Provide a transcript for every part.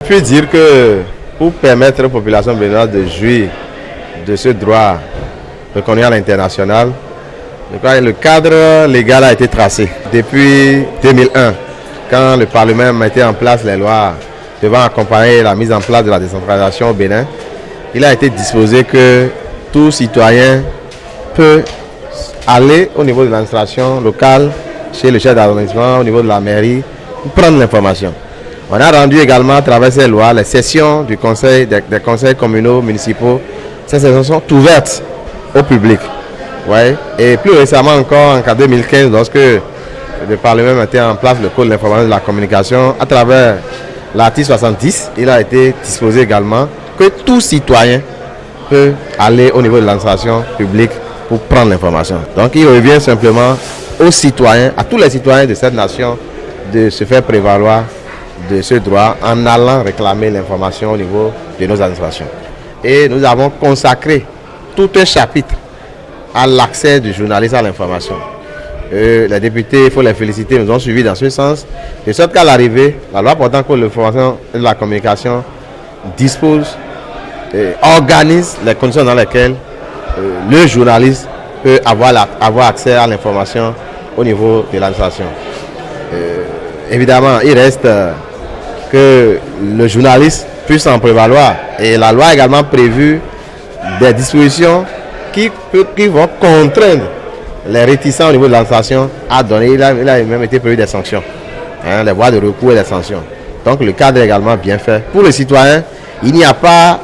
Je peux dire que pour permettre aux populations béninoises de jouir de ce droit reconnu à l'international, le cadre légal a été tracé depuis 2001, quand le Parlement mettait en place les lois devant accompagner la mise en place de la décentralisation au Bénin. Il a été disposé que tout citoyen peut aller au niveau de l'administration locale, chez le chef d'arrondissement, au niveau de la mairie, pour prendre l'information. On a rendu également à travers ces lois les sessions du conseil, des conseils communaux, municipaux. Ces sessions sont ouvertes au public. Ouais. Et plus récemment encore, en 2015, lorsque le Parlement mettait en place le code de l'information et de la communication, à travers l'article 70, il a été disposé également que tout citoyen peut aller au niveau de l'administration publique pour prendre l'information. Donc il revient simplement aux citoyens, à tous les citoyens de cette nation, de se faire prévaloir de ce droit en allant réclamer l'information au niveau de nos administrations. Et nous avons consacré tout un chapitre à l'accès du journaliste à l'information. Les députés, il faut les féliciter, nous ont suivis dans ce sens. De sorte qu'à l'arrivée, la loi portant sur l'information et la communication dispose, organise les conditions dans lesquelles le journaliste peut avoir accès à l'information au niveau de l'administration. Évidemment, il reste que le journaliste puisse en prévaloir. Et la loi a également prévu des dispositions qui vont contraindre les réticents au niveau de l'administration à donner. Il a même été prévu des sanctions, les voies de recours et des sanctions. Donc le cadre est également bien fait. Pour les citoyens, il n'y a pas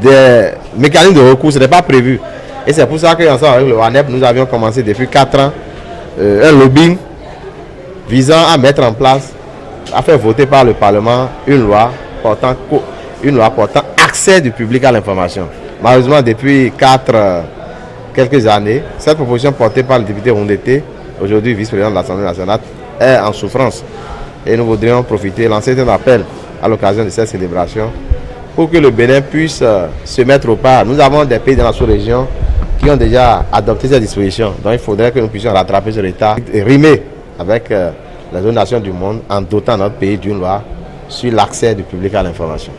de mécanisme de recours, ce n'est pas prévu. Et c'est pour ça qu'ensemble avec le WANEP, nous avions commencé depuis 4 ans un lobbying visant à mettre en place, à faire voter par le Parlement une loi portant accès du public à l'information. Malheureusement, depuis quelques années, cette proposition portée par le député Rondete, aujourd'hui vice-président de l'Assemblée nationale, est en souffrance. Et nous voudrions profiter, lancer un appel à l'occasion de cette célébration pour que le Bénin puisse se mettre au pas. Nous avons des pays dans la sous-région qui ont déjà adopté ces dispositions. Donc il faudrait que nous puissions rattraper ce retard et rimer avec les autres nations du monde en dotant notre pays d'une loi sur l'accès du public à l'information.